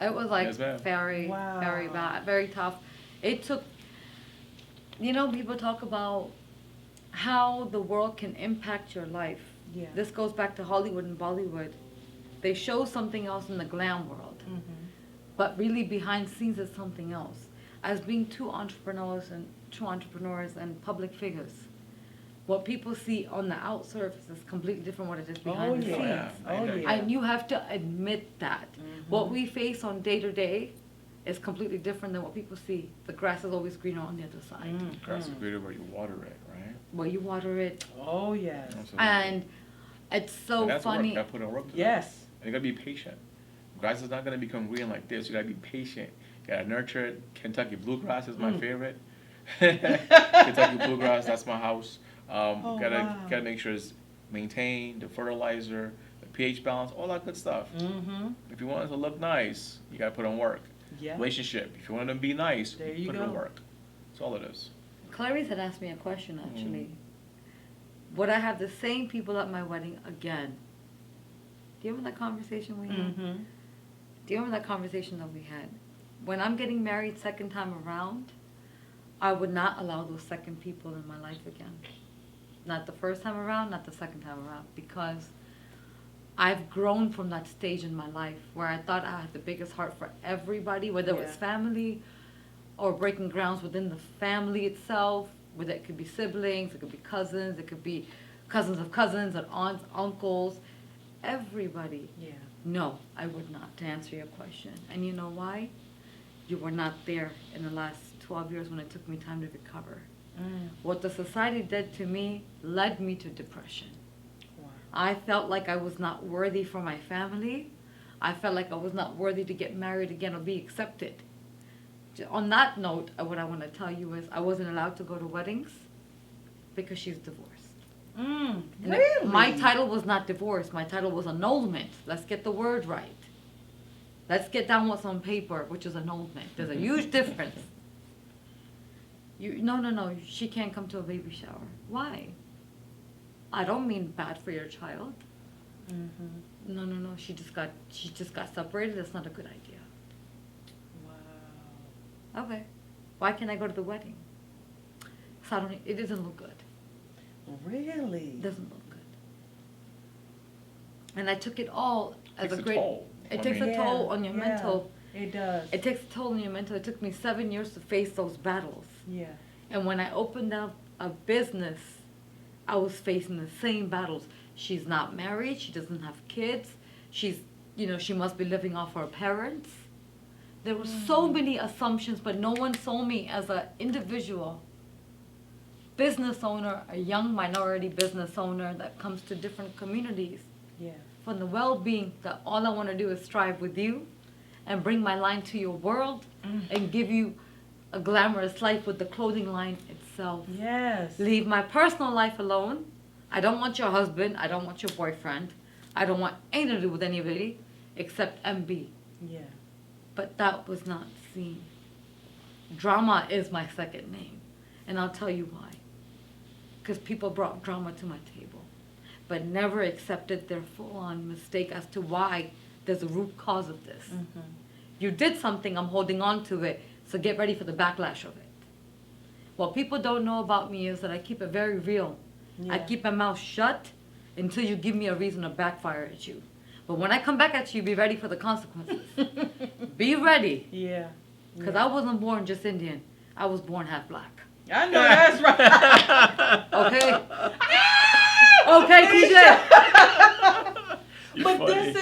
It was like Yes, ma'am. very, Wow. very bad, very tough. It took, people talk about how the world can impact your life. Yeah. This goes back to Hollywood and Bollywood. They show something else in the glam world, but really behind scenes is something else. As being true entrepreneurs and public figures, what people see on the outsurface is completely different what it is behind the yeah. scenes. yeah. Oh, I know. yeah. And you have to admit that. What we face on day to day is completely different than what people see. The grass is always greener on the other side. Grass is greener where you water it, right? Where you water it. Oh, yes. Absolutely. And it's so And that's funny. work. You gotta put in work to that. Yes. And you gotta be patient. Grass is not gonna become green like this. You gotta be patient. You gotta nurture it. Kentucky bluegrass is my favorite. Kentucky bluegrass, that's my house. Gotta make sure it's maintained, the fertilizer, the pH balance, all that good stuff. Mm-hmm. If you want it to look nice, you gotta put in work. Yeah. Relationship, if you want it to be nice, There you put go. in work. That's all it is. Clarice had asked me a question, actually. Would I have the same people at my wedding again? Do you remember that conversation we had? Mm-hmm. Do you remember that conversation that we had? When I'm getting married second time around, I would not allow those second people in my life again. Not the first time around, not the second time around. Because I've grown from that stage in my life where I thought I had the biggest heart for everybody, whether it was family or breaking grounds within the family itself, whether it could be siblings, it could be cousins, it could be cousins of cousins and aunts, uncles, everybody. Yeah. No, I would not, to answer your question. And you know why? You were not there in the last 12 years when it took me time to recover. What the society did to me led me to depression. Wow. I felt like I was not worthy for my family. I felt like I was not worthy to get married again or be accepted. On that note, what I want to tell you is I wasn't allowed to go to weddings because she's divorced. And Really? my title was not divorce. My title was annulment. Let's get the word right. Let's get down what's on paper, which is annulment. There's a huge difference. No. She can't come to a baby shower. Why? I don't mean bad for your child. Mm-hmm. No. She just got separated. That's not a good idea. Wow. Okay. Why can't I go to the wedding? So it doesn't look good. Really? It doesn't look good. And I took it all as Takes a a great. toll. It I takes mean- a toll on your mental. It does. It takes a toll on your mental. It took me 7 years to face those battles. Yeah. And when I opened up a business, I was facing the same battles. She's not married. She doesn't have kids. She must be living off her parents. There were so many assumptions, but no one saw me as an individual business owner, a young minority business owner that comes to different communities. Yeah. From the well-being that all I want to do is strive with you and bring my line to your world and give you a glamorous life with the clothing line itself. Yes. Leave my personal life alone. I don't want your husband. I don't want your boyfriend. I don't want anything to do with anybody except MB. Yeah. But that was not seen. Drama is my second name. And I'll tell you why. Because people brought drama to my table, but never accepted their full-on mistake as to why there's a root cause of this. Mm-hmm. You did something, I'm holding on to it, so get ready for the backlash of it. What people don't know about me is that I keep it very real. I keep my mouth shut until you give me a reason to backfire at you. But when I come back at you, be ready for the consequences. Be ready. Yeah. Because I wasn't born just Indian. I was born half black. I know that's right. Okay? Okay, TJ. You're But funny.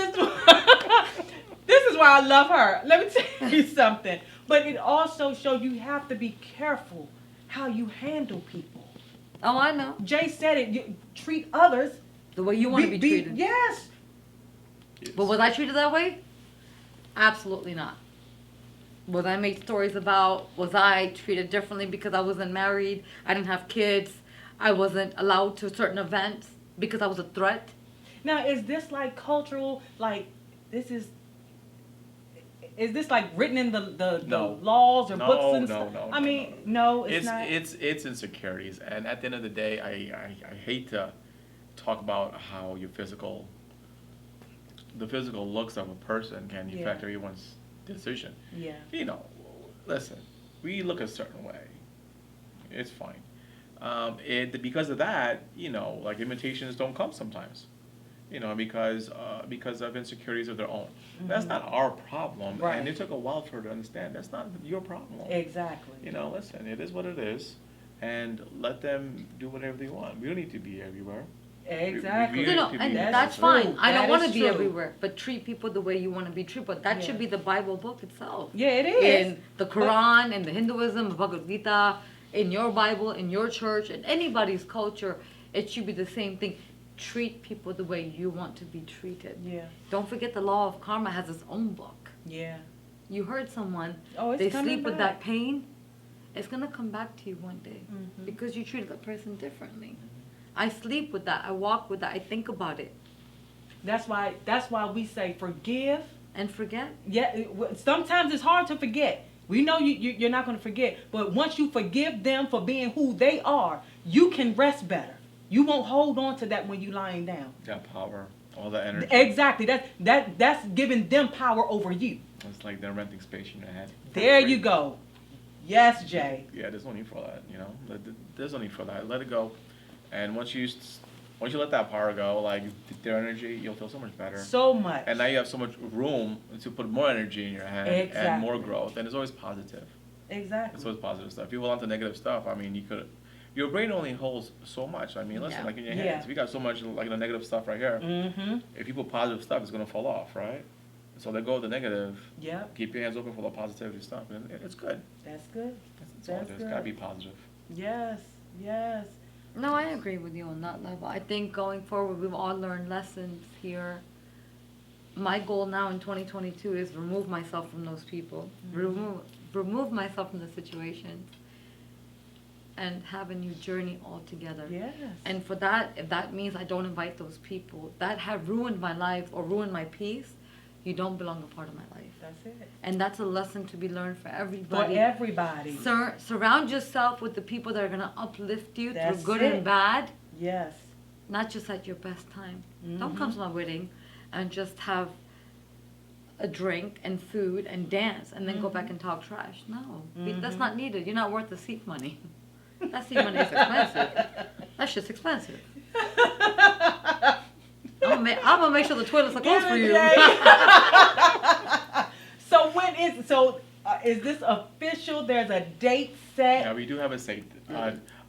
this is why I love her. Let me tell you something. But it also shows you have to be careful how you handle people. Oh, I know. Jay said it. You treat others The way you want to be treated. Yes. Yes. But was I treated that way? Absolutely not. Was I made stories about? Was I treated differently because I wasn't married? I didn't have kids. I wasn't allowed to certain events because I was a threat. Now, is this like cultural? Like, is this like written in the No. laws or No, books and no, stuff? no, I no, mean, no, it's It's not. it's insecurities, and at the end of the day, I hate to talk about how the physical looks of a person can affect everyone's decision. Yeah. You know, listen, we look a certain way. It's fine. Because of that, like invitations don't come sometimes. Because of insecurities of their own. That's not our problem, Right. and it took a while for her to understand. That's not your problem. Exactly. Listen, it is what it is, and let them do whatever they want. We don't need to be everywhere. Exactly. We- we- No, to and be- that's true. fine. I That don't want to is be true. everywhere, but treat people the way you want to be treated. But that should Yeah. be the Bible book itself. Yeah, it is. In the Quran, in the Hinduism, the Bhagavad Gita, in your Bible, in your church, in anybody's culture, it should be the same thing. treat people the way you want to be treated. Yeah. Don't forget the law of karma has its own book. Yeah. You hurt someone, Oh, it's they coming sleep with back. that pain, it's gonna come back to you one day Mhm. because you treated that person differently. I sleep with that, I walk with that, I think about it. That's why we say forgive. And forget. Yeah, sometimes it's hard to forget. We know you're not going to forget, but once you forgive them for being who they are, you can rest better. You won't hold on to that when you're lying down. That power, all that energy. Exactly. That's giving them power over you. It's like they're renting space in your head. There you go. Yes, Jay. Yeah, there's no need for that. There's no need for that. Let it go, and once you let that power go, like their energy, you'll feel so much better. So much. And now you have so much room to put more energy in your head and more Exactly. growth. And it's always positive. Exactly. It's always positive stuff. If you hold on to negative stuff, I mean, your brain only holds so much. I mean, listen, Yeah. like in your Yeah. hands, if you got so much like the negative stuff right here, Mm-hmm. if you put positive stuff, it's gonna fall off, right? So let go of the negative. Yep. Keep your hands open for the positivity stuff, and it's good. That's good. That's all it is. It's gotta be positive. Yes. Yes. No, I agree with you on that level. I think going forward, we've all learned lessons here. My goal now in 2022 is remove myself from those people, remove myself from the situation, and have a new journey altogether. Yes. And for that, if that means I don't invite those people that have ruined my life or ruined my peace, you don't belong a part of my life. That's it. And that's a lesson to be learned for For everybody. everybody. Surround yourself with the people that are going to uplift you That's through good it. and bad, Yes. not just at your best time. Don't Mhm. come to my wedding and just have a drink and food and dance and then go back and talk trash. No, that's not needed. You're not worth the seat money. That seat money is expensive. That shit's expensive. I'm gonna make sure the toilets are closed for you. So is this official? There's a date set. Yeah, we do have a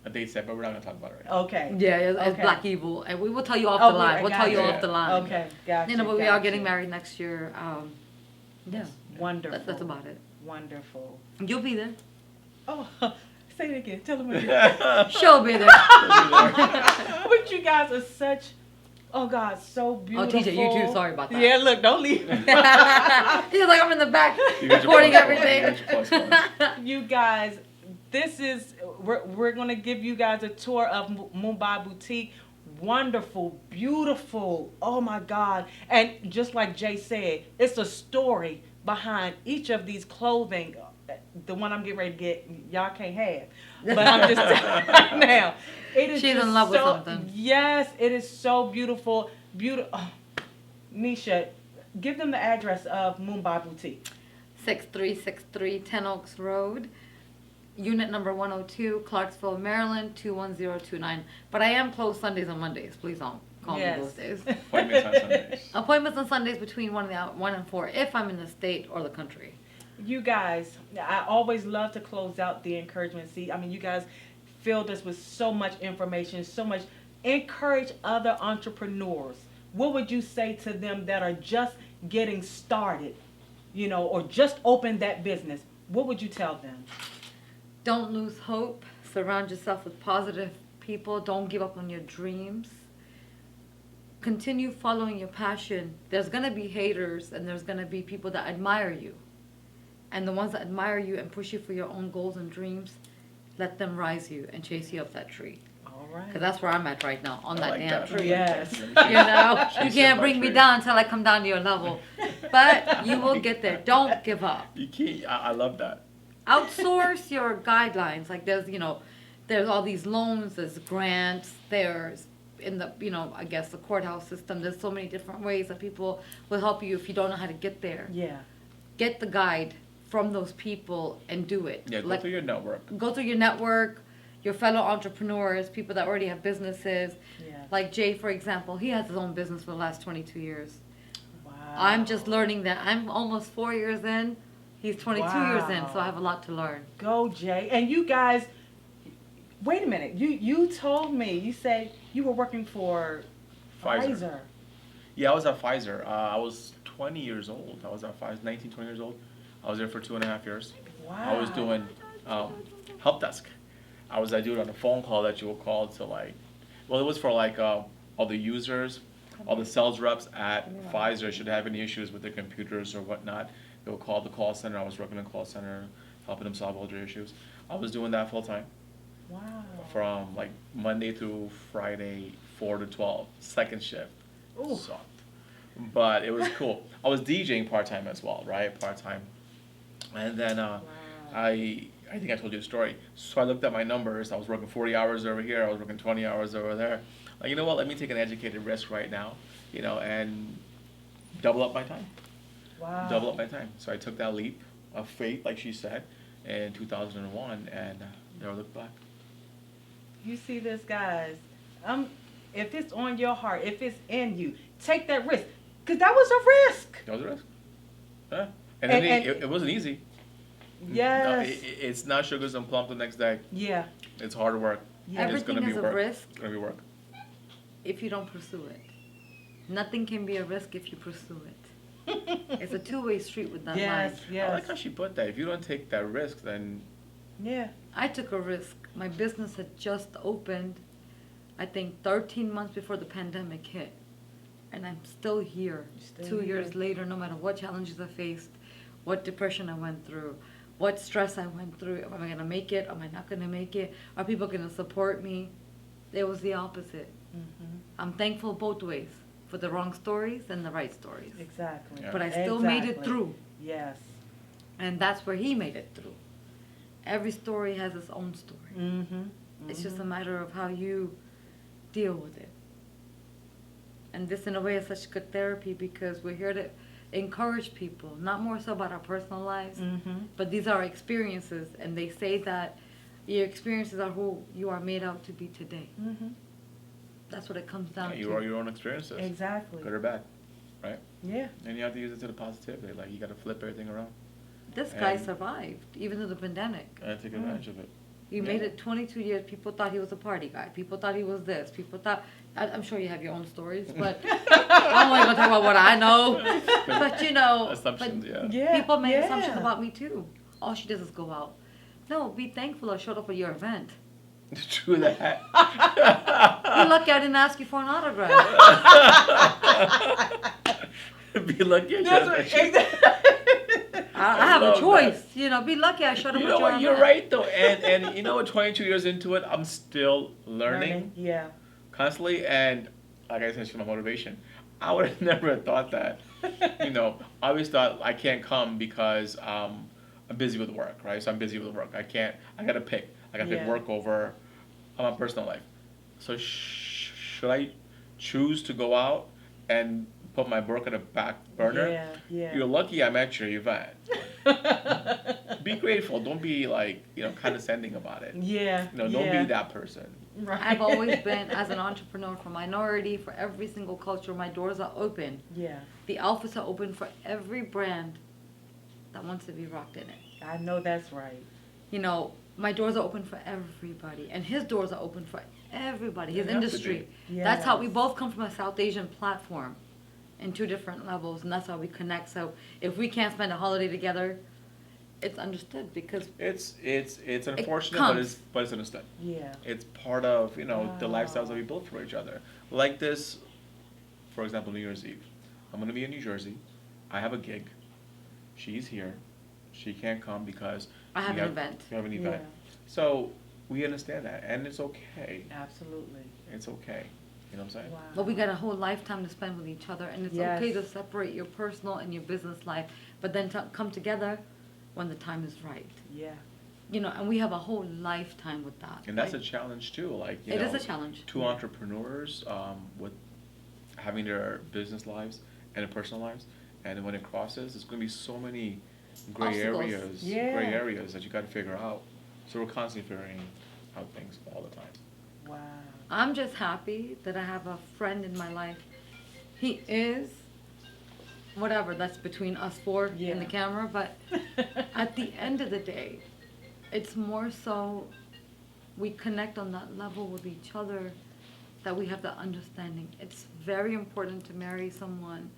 date set, but we're not gonna talk about it right now. Okay. Yeah, it's Okay. Black Evil, and we will tell you off Oh, the line. We'll tell you you. off the line. Okay, gotcha. You know, but we are getting gotcha. married next year. Yeah, Wonderful. that's about it. Wonderful. You'll be there. Oh, say it again. Tell them again. She'll be there. But you guys are such, oh God, so Oh, beautiful. TJ, you too. Sorry about that. Yeah, look, don't leave. He's like, I'm in the back You get your recording plus one, everything. you get your plus one. You guys, we're gonna give you guys a tour of Mumbai Boutique. Wonderful, beautiful. Oh my God! And just like Jay said, it's a story behind each of these clothing. The one I'm getting ready to get, y'all can't have. But I'm just telling you right now. It is She's just in love with so, something. Yes, it is so beautiful. Beautiful. Oh, Nisha, give them the address of Mumbai Boutique. 6363 10 Oaks Road, unit number 102, Clarksville, Maryland 21029. But I am closed Sundays and Mondays. Please don't call Yes. me those days. Appointments on Sundays. Appointments on Sundays between 1 and 4 if I'm in the state or the country. You guys, I always love to close out the encouragement. See, I mean, you guys filled us with so much information, so much. Encourage other entrepreneurs. What would you say to them that are just getting started, or just opened that business? What would you tell them? Don't lose hope. Surround yourself with positive people. Don't give up on your dreams. Continue following your passion. There's going to be haters and there's going to be people that admire you. And the ones that admire you and push you for your own goals and dreams, let them rise you and chase you up that tree. All right. Because that's where I'm at right now, on I that like damn that. tree. Yes. You know, you Chase you can't up bring that me tree. down until I come down to your level. But you will get there. Don't give up. You can't. I love that. Outsource your guidelines. Like there's all these loans, there's grants, there's in the, I guess the courthouse system. There's so many different ways that people will help you if you don't know how to get there. Yeah. Get the guide from those people and do it. Yeah, go through your network. Go through your network, your fellow entrepreneurs, people that already have businesses. Yeah. Like Jay, for example, he has his own business for the last 22 years. Wow. I'm just learning that. I'm almost 4 years in. He's 22 years in, so I have a lot to learn. Go, Jay. And you guys, wait a minute. You told me, you said you were working for Pfizer. Yeah, I was at Pfizer. I was 20 years old. I was at Pfizer, 19, 20 years old. I was there for 2.5 years. Wow. I was doing help desk. I do it on a phone call that you will call to it was for all the users, all the sales reps at Pfizer should have any issues with their computers or whatnot, they will call the call center. I was working in a call center, helping them solve all their issues. I was doing that full time Wow. from like Monday through Friday, 4 to 12, second shift. Ooh. Sucked. But it was cool. I was DJing part time as well, right? Part time. And then I think I told you the story. So I looked at my numbers. I was working 40 hours over here. I was working 20 hours over there. Like, you know what? Let me take an educated risk right now, and double up my time. Wow. Double up my time. So I took that leap of faith, like she said, in 2001, and never looked back. You see this, guys. If it's on your heart, if it's in you, take that risk. Because that was a risk. That was a risk. Yeah. And- It wasn't easy. Yes. No, it's not sugars and plums the next day. Yeah. It's hard work. Yeah. It's Everything gonna be is a work. risk It's gonna be work. if you don't pursue it. Nothing can be a risk if you pursue it. It's a two-way street with that Yes, line. yes. I like how she put that. If you don't take that risk, then Yeah. I took a risk. My business had just opened, I think 13 months before the pandemic hit. And I'm still here, Still 2 here. years later, no matter what challenges I faced, what depression I went through, what stress I went through. Am I going to make it? Am I not going to make it? Are people going to support me? It was the opposite. Mm-hmm. I'm thankful both ways, for the wrong stories and the right stories. Exactly. Yeah. But I still made it Exactly. through. Yes. And that's where he made it through. Every story has its own story. Mm-hmm. It's just a matter of how you deal with it. And this, in a way, is such good therapy because we're here to encourage people, not more so about our personal lives, Mm-hmm. but these are experiences. And they say that your experiences are who you are made out to be today. Mm-hmm. That's what it comes down you to. are your own experiences, Exactly. good or bad, right? Yeah. And you have to use it to the positivity. Like, you got to flip everything around This guy And- survived, even through the pandemic. and take advantage of it. He made it 22 years. People thought he was a party guy. People thought he was this. People thought, I'm sure you have your own stories, but I'm only going to talk about what I know. But Assumptions, yeah. Yeah. people make yeah. assumptions about me too. All she does is go out. No, be thankful I showed up at your event. True that. You're lucky I didn't ask you for an autograph. Be lucky. That's what, exactly. I have a love choice. Be lucky I showed up You at know your what? You're event. right though, and 22 years into it, I'm still learning Yeah. constantly, and like I said, it's my motivation. I would have never thought that. I always thought I can't come because I'm busy with work, right? So I'm busy with work. I gotta pick. I gotta pick Yeah. work over my personal life. So should I choose to go out and put my work on the back burner? Yeah. Yeah. You're lucky I'm at your event. Be grateful. Don't be condescending about it. Yeah. Don't yeah. be that person. Right. I've always been, as an entrepreneur for minority, for every single culture, my doors are open. Yeah. The outfits are open for every brand that wants to be rocked in it. I know that's right. My doors are open for everybody, and his doors are open for everybody, his They have to industry. be. That's how we Yes. both come from a South Asian platform in two different levels, and that's how we connect. So if we can't spend a holiday together, it's understood because It's unfortunate, comes. but it's understood. Yeah. It's part of the Wow. lifestyles that we build for each other. Like this, for example, New Year's Eve. I'm gonna be in New Jersey. I have a gig. She's here. She can't come because I have we an event. We have an Yeah. event. So we understand that, and it's okay. Absolutely. It's okay. You know what I'm saying? Wow. But we got a whole lifetime to spend with each other, and it's Yes. okay to separate your personal and your business life, but then to come together when the time is right. Yeah. And we have a whole lifetime with that. And that's right? a challenge too. Like It is a challenge. Two entrepreneurs with having their business lives and their personal lives, and when it crosses, there's going to be so many gray Obstacles. areas, Yeah. gray areas that you got to figure out. So we're constantly figuring out things all the time. Wow. I'm just happy that I have a friend in my life. He is whatever, that's between us four Yeah. and the camera, but at the end of the day, it's more so we connect on that level with each other that we have the understanding. It's very important to marry someone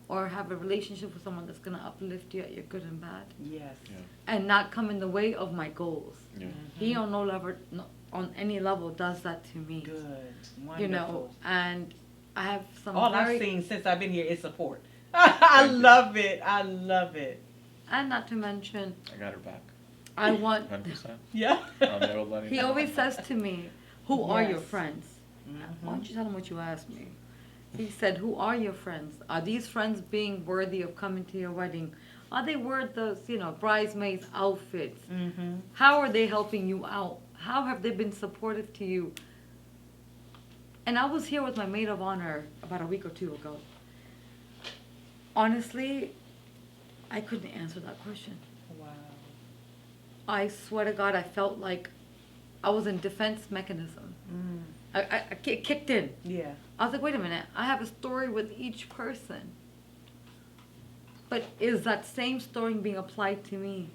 or have a relationship with someone that's going to uplift you at your good and bad Yes. Yeah. and not come in the way of my goals. Yeah. He on no level, no, on any level does that to me. Good. You know, Wonderful. and I have some All very, I've seen since I've been here is support. I love it. I love it. and not to mention, I got her back. I want. 100%. Yeah. I'll never let He anyone always down. says to me, "Who are your Yes. friends?" Why Mhm. don't you tell him what you asked me? He said, "Who are your friends? Are these friends being worthy of coming to your wedding? Are they worth those, bridesmaids' outfits? Mhm. How are they helping you out? How have they been supportive to you?" And I was here with my maid of honor about a week or two ago. Honestly, I couldn't answer that question. Wow. I swear to God, I felt like I was in defense mechanism. Mm. It kicked in. Yeah. I was like, wait a minute, I have a story with each person. But is that same story being applied to me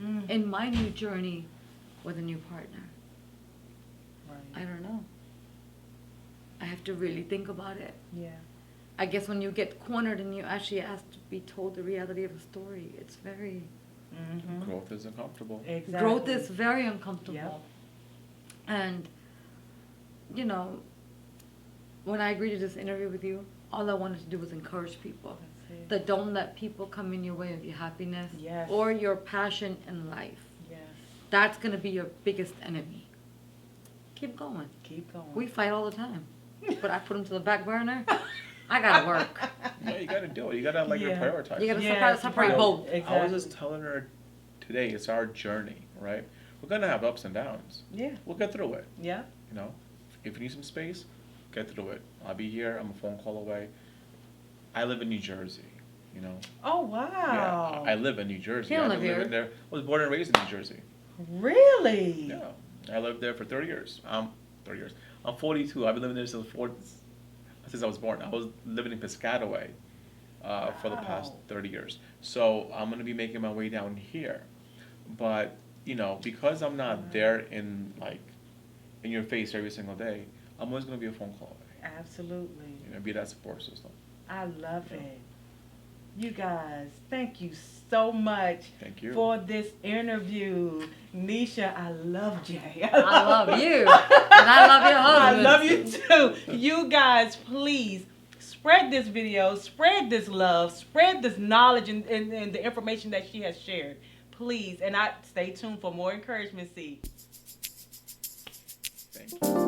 Mm. in my new journey with a new partner? I Right. don't know. I have to really think about it. Yeah. I guess when you get cornered and you actually ask to be told the reality of the story, it's very, Mhm. Growth is uncomfortable. Exactly. growth is very uncomfortable. Yep. And, when I agreed to this interview with you, all I wanted to do was encourage people. That's it. That don't let people come in your way of your happiness Yes. or your passion in life. Yes. That's going to be your biggest enemy. Keep going. Keep going. We fight all the time. But I put them to the back burner. I got to work. No, you gotta do it. You gotta Yeah. prioritize. You got to Yes, separate right. both. I was Exactly. just telling her today, it's our journey, right? We're gonna have ups and downs. Yeah. We'll get through it. Yeah. If you need some space, get through it. I'll be here. I'm a phone call away. I live in New Jersey. Oh wow. Yeah, I live in New Jersey. You don't I've live been here. living there. I was born and raised in New Jersey. Really? Yeah, I lived there for 30 years. 30 years. I'm 42. I've been living there since I was born. I was living in Piscataway for the past Wow. 30 years. So I'm gonna be making my way down here, but because I'm not there in your face every single day, I'm always gonna be a phone call away. Absolutely. Be that support system. I love it. You guys, thank you so much Thank you. for this interview. Nisha, I love Jay. I love you. And I love your I husband. love you too. You guys, please spread this video, spread this love, spread this knowledge and the information that she has shared. Please, and stay tuned for more encouragement seeds. Thank you.